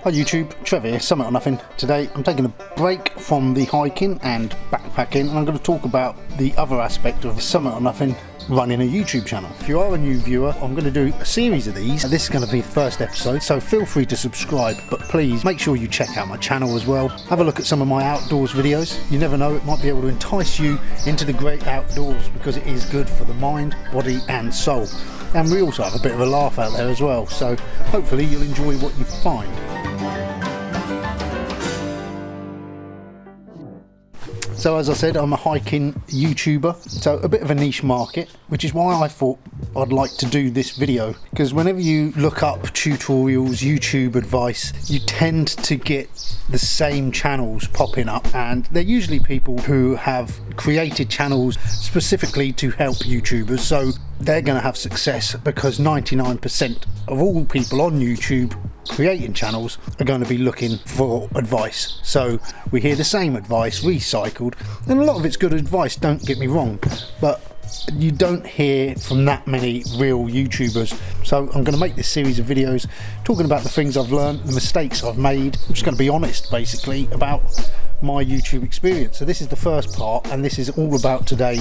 Hi YouTube, Trevor here, Summit or Nothing. Today I'm taking a break from the hiking and backpacking, and I'm going to talk about the other aspect of Summit or Nothing, running a YouTube channel. If you are a new viewer, I'm going to do a series of these. This is going to be the first episode, so feel free to subscribe, but please make sure you check out my channel as well. Have a look at some of my outdoors videos. You never know, it might be able to entice you into the great outdoors, because it is good for the mind, body and soul. And we also have a bit of a laugh out there as well, so hopefully you'll enjoy what you find. So as I said, I'm a hiking YouTuber, so a bit of a niche market, which is why I thought I'd like to do this video, because whenever you look up tutorials, YouTube advice, you tend to get the same channels popping up, and they're usually people who have created channels specifically to help YouTubers, so they're going to have success because 99% of all people on YouTube creating channels are going to be looking for advice. So we hear the same advice recycled, and a lot of it's good advice, don't get me wrong, but you don't hear from that many real YouTubers. So I'm going to make this series of videos talking about the things I've learned, the mistakes I've made. I'm just going to be honest basically about my YouTube experience. So this is the first part, and this is all about today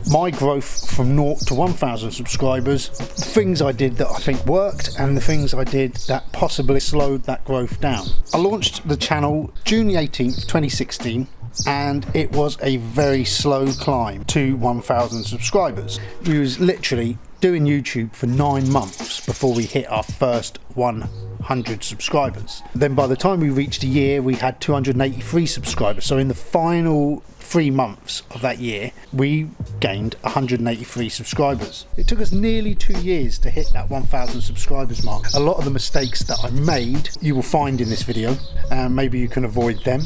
my growth from 0 to 1,000 subscribers, the things I did that I think worked and the things I did that possibly slowed that growth down. I launched the channel June the 18th 2016, and it was a very slow climb to 1,000 subscribers. We was literally doing YouTube for 9 months before we hit our first 100 subscribers. Then by the time we reached a year, we had 283 subscribers. So in the final 3 months of that year, we gained 183 subscribers. It took us nearly 2 years to hit that 1,000 subscribers mark. A lot of the mistakes that I made you will find in this video, and maybe you can avoid them,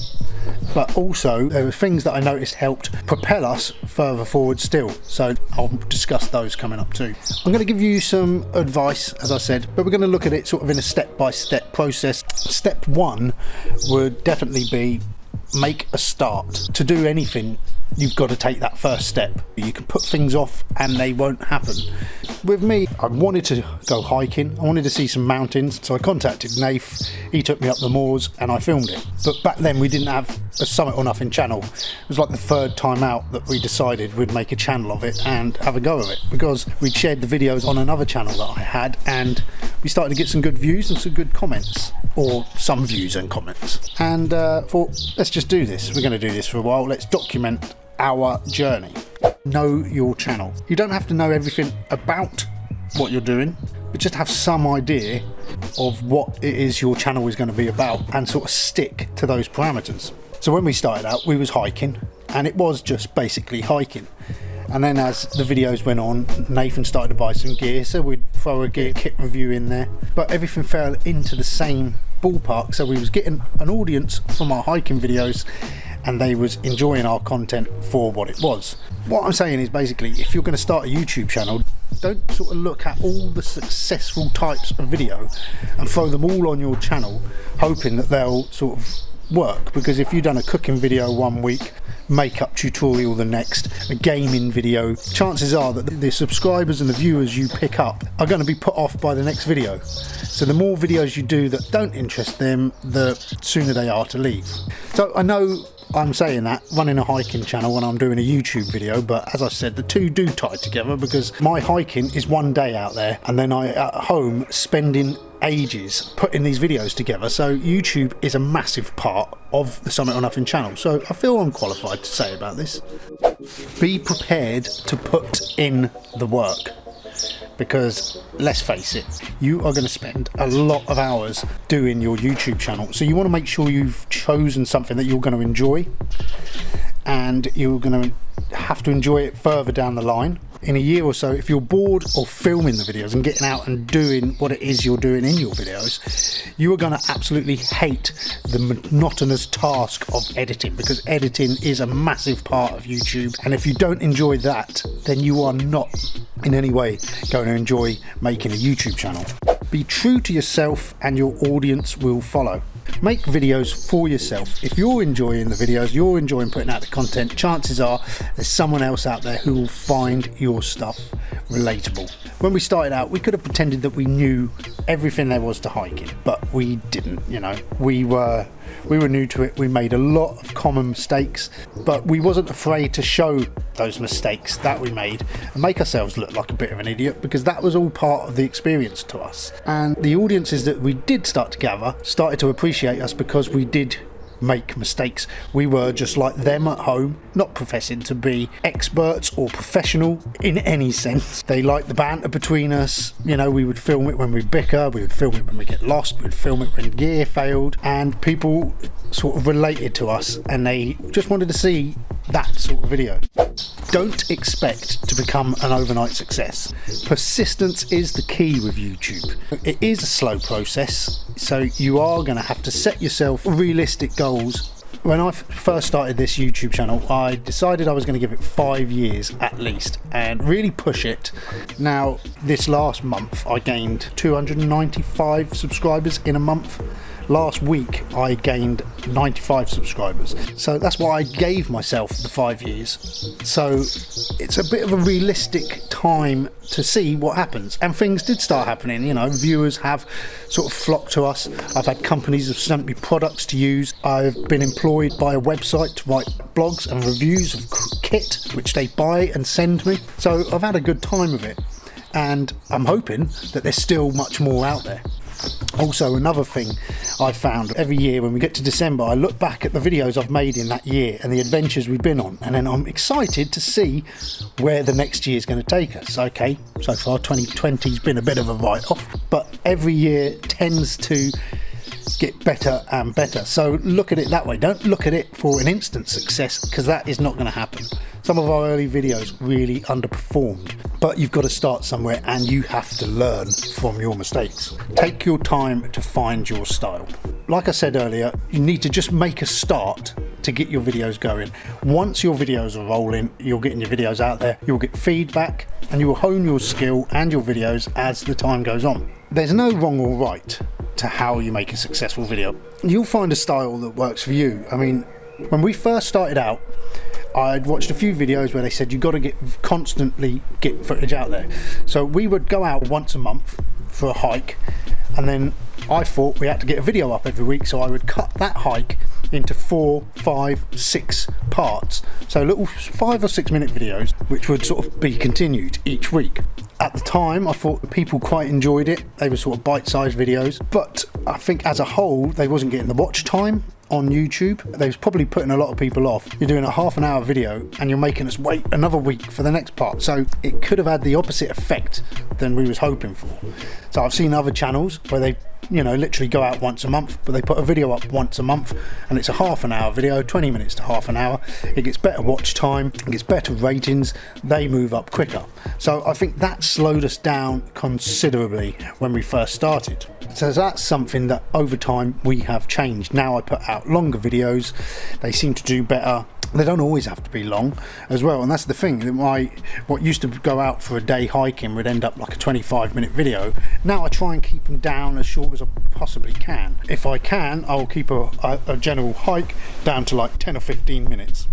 but also there were things that I noticed helped propel us further forward still, so I'll discuss those coming up too. I'm going to give you some advice, as I said, but we're going to look at it sort of in a step-by-step process. Step 1 would definitely be make a start. To do anything, you've got to take that first step. You can put things off and they won't happen. With me, I wanted to go hiking, I wanted to see some mountains, so I contacted Nath, he took me up the moors and I filmed it. But back then we didn't have a Summit or Nothing channel. It was like the third time out that we decided we'd make a channel of it and have a go of it, because we'd shared the videos on another channel that I had, and we started to get some good views and some good comments, or some views and comments, and thought, let's just do this. We're going to do this for a while, let's document our journey. Know your channel. You don't have to know everything about what you're doing, but just have some idea of what it is your channel is going to be about, and sort of stick to those parameters. So when we started out, we was hiking, and it was just basically hiking. And then as the videos went on, Nathan started to buy some gear, so we'd throw a gear kit review in there, but everything fell into the same ballpark. So we was getting an audience from our hiking videos, and they was enjoying our content for what it was. What I'm saying is basically, if you're going to start a YouTube channel, don't sort of look at all the successful types of video and throw them all on your channel hoping that they'll sort of work, because if you've done a cooking video one week, makeup tutorial the next, a gaming video, chances are that the subscribers and the viewers you pick up are going to be put off by the next video. So the more videos you do that don't interest them, the sooner they are to leave. So I know I'm saying that running a hiking channel when I'm doing a YouTube video, but as I said, the two do tie together, because my hiking is one day out there, and then I at home spending ages putting these videos together. So YouTube is a massive part of the Summit or Nothing channel, so I feel I'm qualified to say about this. Be prepared to put in the work, because let's face it, you are going to spend a lot of hours doing your YouTube channel, so you want to make sure you've chosen something that you're going to enjoy, and you're going to have to enjoy it further down the line. In a year or so, if you're bored of filming the videos and getting out and doing what it is you're doing in your videos, you are going to absolutely hate the monotonous task of editing, because editing is a massive part of YouTube, and if you don't enjoy that, then you are not in any way going to enjoy making a YouTube channel. Be true to yourself and your audience will follow. Make videos for yourself. If you're enjoying the videos, you're enjoying putting out the content, chances are there's someone else out there who will find your stuff relatable. When we started out, we could have pretended that we knew everything there was to hiking, but we didn't, you know. We were new to it. We made a lot of common mistakes, but we wasn't afraid to show those mistakes that we made and make ourselves look like a bit of an idiot, because that was all part of the experience to us. And the audiences that we did start to gather started to appreciate us because we did make mistakes. We were just like them at home, not professing to be experts or professional in any sense. They liked the banter between us. You know, we would film it when we bicker, we would film it when we get lost, we would film it when gear failed, and people sort of related to us and they just wanted to see that sort of video. Don't expect to become an overnight success. Persistence is the key with YouTube. It is a slow process, so you are going to have to set yourself realistic goals. When I first started this YouTube channel, I decided I was going to give it 5 years at least and really push it. Now, this last month I gained 295 subscribers in a month. Last week I gained 95 subscribers. So that's why I gave myself the 5 years. So it's a bit of a realistic time to see what happens. And things did start happening, you know, viewers have sort of flocked to us. I've had companies have sent me products to use. I've been employed by a website to write blogs and reviews of kit, which they buy and send me. So I've had a good time of it. And I'm hoping that there's still much more out there. Also, another thing I found, every year when we get to December, I look back at the videos I've made in that year and the adventures we've been on, and then I'm excited to see where the next year is going to take us. Okay, so far 2020's been a bit of a write-off, but every year tends to get better and better. So look at it that way. Don't look at it for an instant success, because that is not going to happen. Some of our early videos really underperformed, but you've got to start somewhere and you have to learn from your mistakes. Take your time to find your style. Like I said earlier, you need to just make a start to get your videos going. Once your videos are rolling, you're getting your videos out there, you'll get feedback and you will hone your skill and your videos as the time goes on. There's no wrong or right to how you make a successful video. You'll find a style that works for you. I mean, when we first started out, I'd watched a few videos where they said you've got to constantly get footage out there. So we would go out once a month for a hike, and then I thought we had to get a video up every week, so I would cut that hike into 4, 5, 6 parts. So little 5 or 6 minute videos which would sort of be continued each week. At the time, I thought people quite enjoyed it. They were sort of bite-sized videos, but I think as a whole, they wasn't getting the watch time on YouTube. They was probably putting a lot of people off. You're doing a half an hour video and you're making us wait another week for the next part. So it could have had the opposite effect than we was hoping for. So I've seen other channels where they, you know, literally go out once a month, but they put a video up once a month and it's a half an hour video, 20 minutes to half an hour. It gets better watch time, it gets better ratings, they move up quicker. So I think that slowed us down considerably when we first started. So that's something that over time we have changed. Now I put out longer videos, they seem to do better. They don't always have to be long as well, and that's the thing. What used to go out for a day hiking would end up like a 25-minute video. Now I try and keep them down as short as I possibly can. If I can, I'll keep a general hike down to like 10 or 15 minutes.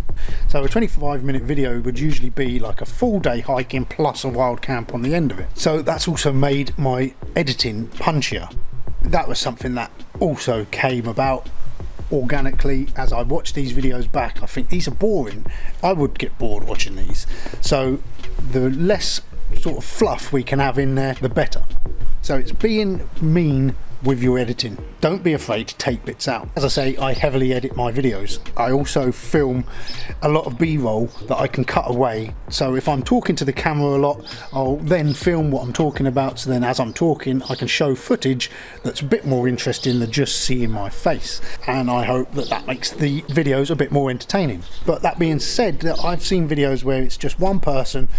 So a 25-minute video would usually be like a full day hiking plus a wild camp on the end of it. So that's also made my editing punchier. That was something that also came about organically. As I watch these videos back, I think these are boring. I would get bored watching these. So the less sort of fluff we can have in there, the better. So it's being mean with your editing. Don't be afraid to take bits out. As I say, I heavily edit my videos. I also film a lot of B-roll that I can cut away. So if I'm talking to the camera a lot, I'll then film what I'm talking about. So then as I'm talking, I can show footage that's a bit more interesting than just seeing my face. And I hope that that makes the videos a bit more entertaining. But that being said, I've seen videos where it's just one person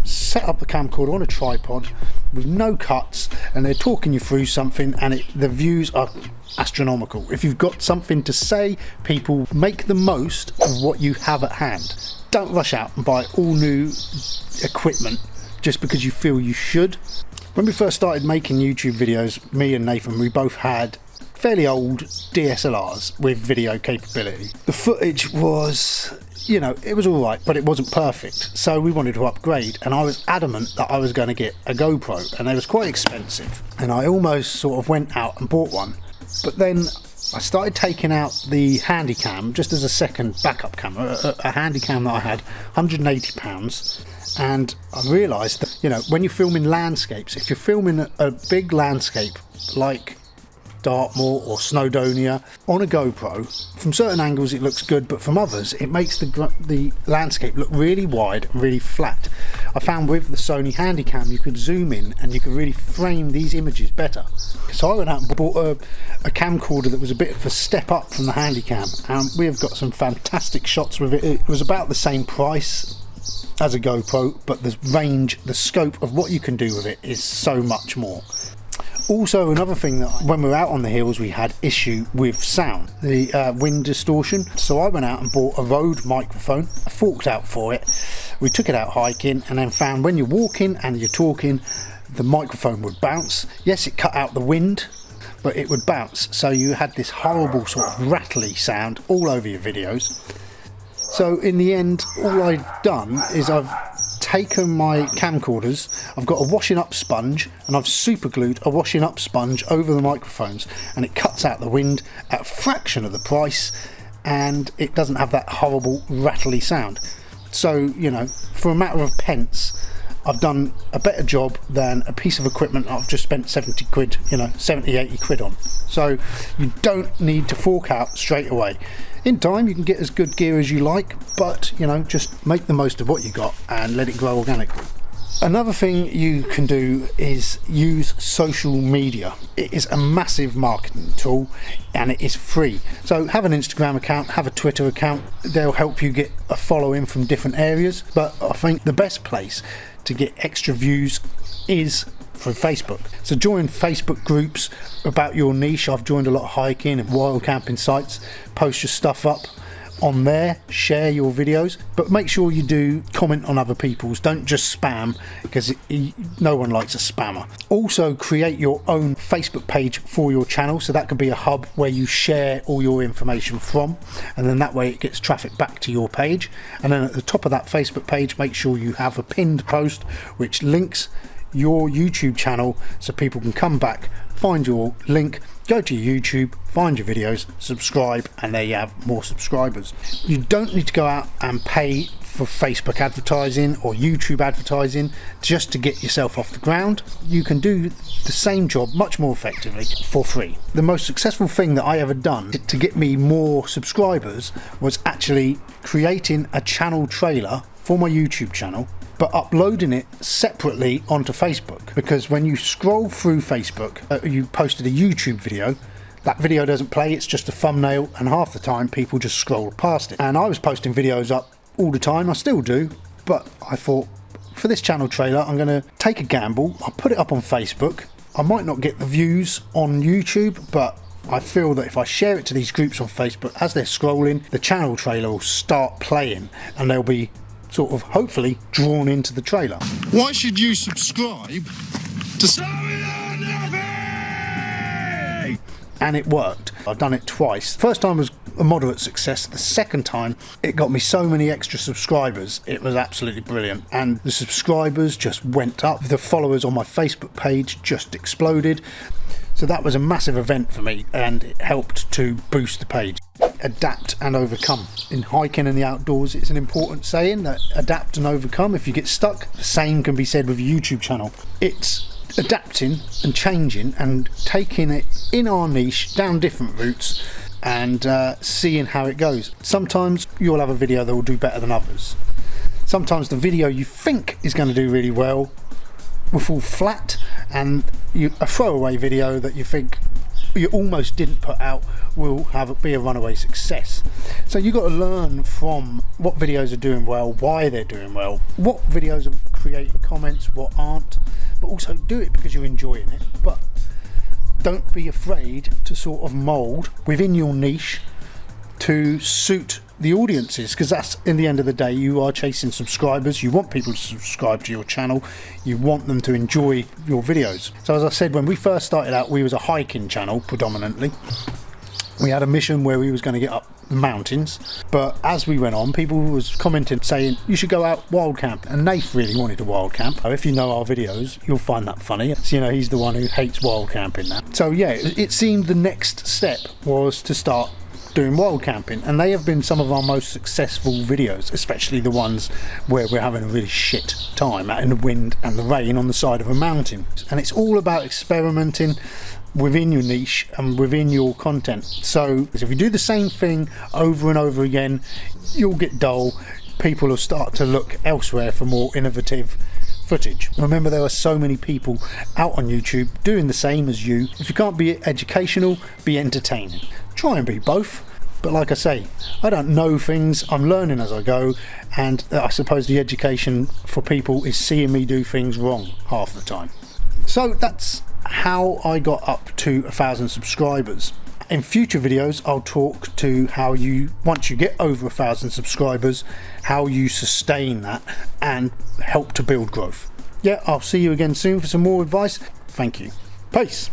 set up the camcorder on a tripod with no cuts and they're talking you through something, and the views are astronomical. If you've got something to say, people make the most of what you have at hand. Don't rush out and buy all new equipment just because you feel you should. When we first started making YouTube videos, me and Nathan, we both had fairly old DSLRs with video capability. The footage was, you know, it was alright, but it wasn't perfect. So we wanted to upgrade, and I was adamant that I was going to get a GoPro, and they was quite expensive. And I almost sort of went out and bought one. But then I started taking out the Handycam just as a second backup camera, a Handycam that I had, £180. And I realised that, you know, when you're filming landscapes, if you're filming a big landscape like Dartmoor or Snowdonia on a GoPro, from certain angles it looks good, but from others it makes the landscape look really wide and really flat. I found with the Sony Handycam you could zoom in and you could really frame these images better. So I went out and bought a camcorder that was a bit of a step up from the Handycam, and we have got some fantastic shots with it. It was about the same price as a GoPro, but the range, the scope of what you can do with it is so much more. Also, another thing that when we were out on the hills we had issue with sound, the wind distortion. So I went out and bought a Rode microphone, I forked out for it, we took it out hiking, and then found when you're walking and you're talking, the microphone would bounce. Yes, it cut out the wind, but it would bounce, so you had this horrible sort of rattly sound all over your videos. So in the end, all I've done is I've taken my camcorders, I've got a washing up sponge, and I've super glued a washing up sponge over the microphones, and it cuts out the wind at a fraction of the price, and it doesn't have that horrible rattly sound. So, you know, for a matter of pence, I've done a better job than a piece of equipment I've just spent 70 quid, you know, 70, 80 quid on. So you don't need to fork out straight away. In time you can get as good gear as you like, but, you know, just make the most of what you got and let it grow organically. Another thing you can do is use social media. It is a massive marketing tool and it is free. So have an Instagram account, have a Twitter account. They'll help you get a following from different areas. But I think the best place to get extra views is through Facebook. So join Facebook groups about your niche. I've joined a lot of hiking and wild camping sites. Post your stuff up on there, share your videos, but make sure you do comment on other people's. Don't just spam, because no one likes a spammer. Also create your own Facebook page for your channel, so that could be a hub where you share all your information from, and then that way it gets traffic back to your page. And then at the top of that Facebook page, make sure you have a pinned post which links your YouTube channel, so people can come back, find your link, go to your YouTube, find your videos, subscribe, and there you have more subscribers. You don't need to go out and pay for Facebook advertising or YouTube advertising just to get yourself off the ground. You can do the same job much more effectively for free. The most successful thing that I ever done to get me more subscribers was actually creating a channel trailer for my YouTube channel, but uploading it separately onto Facebook, because when you scroll through Facebook, you posted a YouTube video, that video doesn't play, it's just a thumbnail, and half the time people just scroll past it. And I was posting videos up all the time, I still do, but I thought for this channel trailer I'm going to take a gamble, I'll put it up on Facebook. I might not get the views on YouTube, but I feel that if I share it to these groups on Facebook, as they're scrolling, the channel trailer will start playing and they'll be sort of hopefully drawn into the trailer. Why should you subscribe to Something or Nothing? And it worked. I've done it twice. First time was a moderate success. The second time it got me so many extra subscribers, it was absolutely brilliant. And the subscribers just went up. The followers on my Facebook page just exploded. So that was a massive event for me, and it helped to boost the page. Adapt and overcome. In hiking and the outdoors, it's an important saying that adapt and overcome. If you get stuck, the same can be said with a YouTube channel. It's adapting and changing and taking it in our niche down different routes and seeing how it goes. Sometimes you'll have a video that will do better than others. Sometimes the video you think is going to do really well will fall flat, and a throwaway video that you think you almost didn't put out will be a runaway success. So you've got to learn from what videos are doing well, why they're doing well, what videos are creating comments, what aren't, but also do it because you're enjoying it. But don't be afraid to sort of mould within your niche to suit the audiences, because that's, in the end of the day, you are chasing subscribers. You want people to subscribe to your channel. You want them to enjoy your videos. So as I said, when we first started out, we was a hiking channel predominantly. We had a mission where we was going to get up the mountains, but as we went on, people was commenting saying you should go out wild camp, and Nath really wanted to wild camp. If you know our videos, you'll find that funny. So, you know, he's the one who hates wild camping now. So yeah, it seemed the next step was to start doing wild camping, and they have been some of our most successful videos, especially the ones where we're having a really shit time out in the wind and the rain on the side of a mountain. And it's all about experimenting within your niche and within your content. So if you do the same thing over and over again, you'll get dull. People will start to look elsewhere for more innovative footage. Remember, there are so many people out on YouTube doing the same as you. If you can't be educational, be entertaining. Try and be both. But like I say, I don't know things, I'm learning as I go, and I suppose the education for people is seeing me do things wrong half the time. So that's how I got up to 1,000 subscribers. In future videos, I'll talk to how you, once you get over 1,000 subscribers, how you sustain that and help to build growth. Yeah, I'll see you again soon for some more advice. Thank you. Peace.